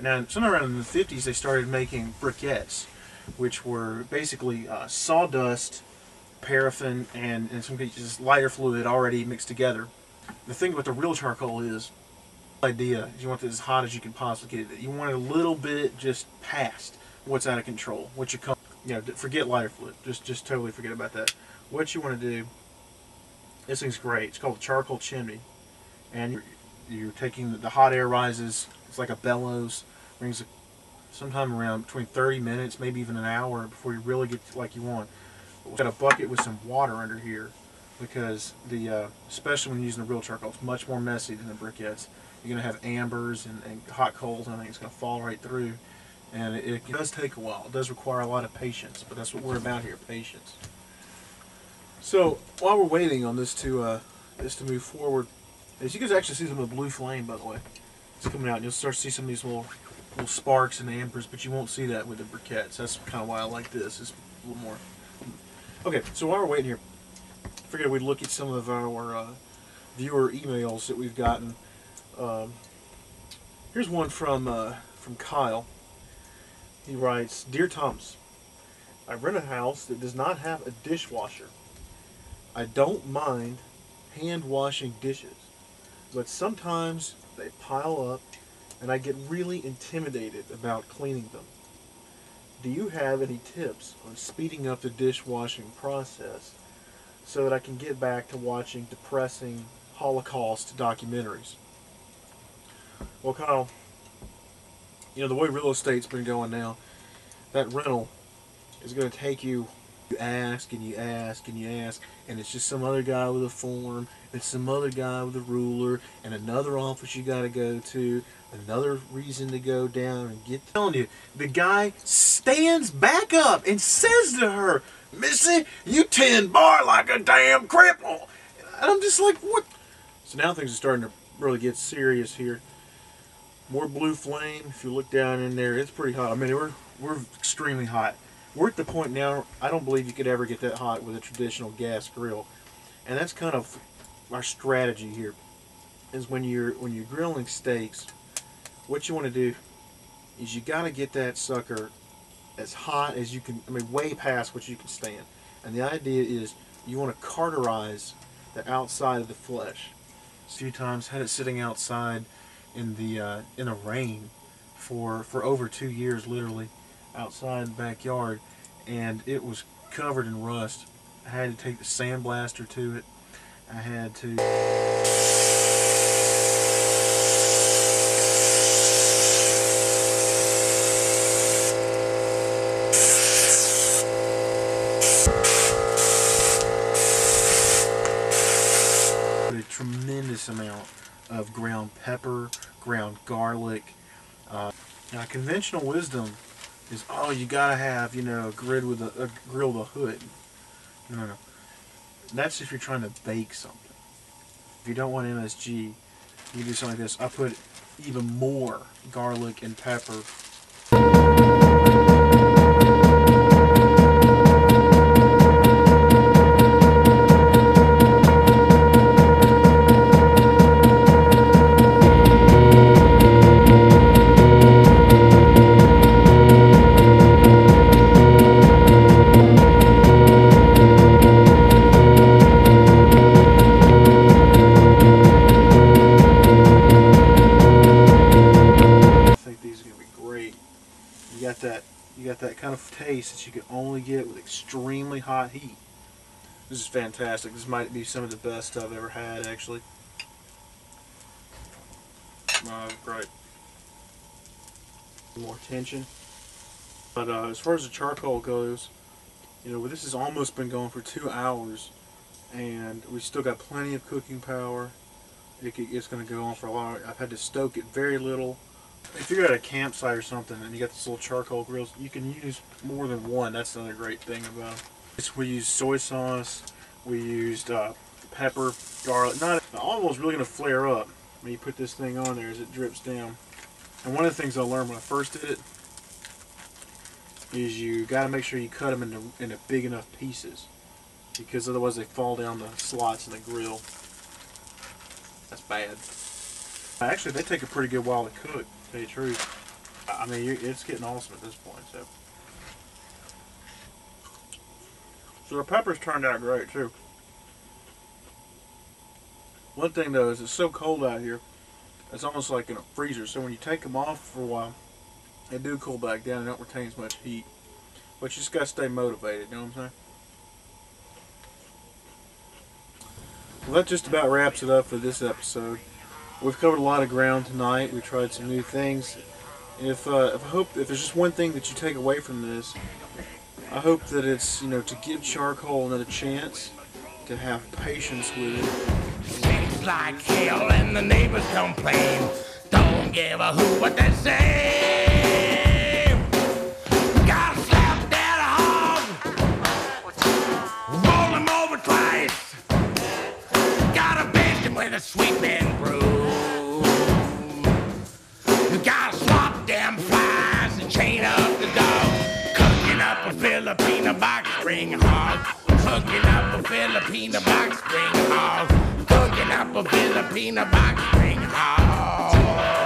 Now, somewhere around in the 50s, they started making briquettes, which were basically sawdust, paraffin, and in some cases lighter fluid already mixed together. The thing with the real charcoal is, the idea is you want it as hot as you can possibly get it. You want it a little bit just past what's out of control. What you call, forget lighter fluid. Just totally forget about that. What you want to do, this thing's great. It's called a charcoal chimney, and you're taking the hot air rises. It's like a bellows. Brings sometime around between 30 minutes, maybe even an hour before you really get like you want. We've got a bucket with some water under here because especially when you're using the real charcoal, it's much more messy than the briquettes. You're going to have ambers and hot coals, and I think it's going to fall right through. And it does take a while. It does require a lot of patience, but that's what we're about here, patience. So while we're waiting on this to move forward, as you can actually see some of the blue flame, by the way, it's coming out. And you'll start to see some of these little sparks and ambers, but you won't see that with the briquettes. That's kind of why I like this. It's a little more. Okay, so while we're waiting here, I figured we'd look at some of our viewer emails that we've gotten. Here's one from Kyle. He writes, "Dear Thomas, I rent a house that does not have a dishwasher. I don't mind hand washing dishes, but sometimes they pile up and I get really intimidated about cleaning them. Do you have any tips on speeding up the dishwashing process so that I can get back to watching depressing Holocaust documentaries?" Well, Kyle, the way real estate's been going now, that rental is going to take you ask and you ask and you ask, and it's just some other guy with a form, and some other guy with a ruler, and another office you got to go to, another reason to go down and get. I'm telling you, the guy stands back up and says to her, "Missy, you tend bar like a damn cripple." And I'm just like, what? So now things are starting to really get serious here. More blue flame. If you look down in there, it's pretty hot. I mean, we're extremely hot. We're at the point now, I don't believe you could ever get that hot with a traditional gas grill. And that's kind of our strategy here, is when you're grilling steaks, what you want to do is you got to get that sucker as hot as you can, way past what you can stand. And the idea is you want to cauterize the outside of the flesh. A few times had it sitting outside in the rain for over 2 years, literally, outside the backyard, and it was covered in rust. I had to take the sandblaster to it. I had to put a tremendous amount of ground pepper, ground garlic. Now, conventional wisdom is, oh, you gotta have, a grill with a hood. No. That's if you're trying to bake something. If you don't want MSG, you do something like this. I put even more garlic and pepper. You got that kind of taste that you can only get with extremely hot heat. This is fantastic. This might be some of the best I've ever had, actually. Great. More tension. But as far as the charcoal goes, this has almost been going for 2 hours, and we still got plenty of cooking power. It's going to go on for a while. I've had to stoke it very little. If you're at a campsite or something and you got this little charcoal grills, you can use more than one. That's another great thing about it. We used soy sauce. We used pepper, garlic. Not almost really gonna flare up when you put this thing on there as it drips down. And one of the things I learned when I first did it is you got to make sure you cut them into big enough pieces, because otherwise they fall down the slots in the grill. That's bad. Actually, they take a pretty good while to cook, to tell you the truth. I mean, it's getting awesome at this point. So the peppers turned out great too. One thing though is it's so cold out here, it's almost like in a freezer. So when you take them off for a while, they do cool back down and don't retain as much heat. But you just got to stay motivated, you know what I'm saying? Well, that just about wraps it up for this episode. We've covered a lot of ground tonight. We tried some new things. And if there's just one thing that you take away from this, I hope that it's, to give charcoal another chance, to have patience with it. Seems like hell and the neighbors complain. Don't give a hoot what they say. Gotta slap that hog, roll him over twice. Gotta baste him with a sweeping broom. Gotta swap them flies and chain up the dog. Cooking up a Filipino box spring hog. Cooking up a Filipino box spring hog. Cooking up a Filipino box spring hog.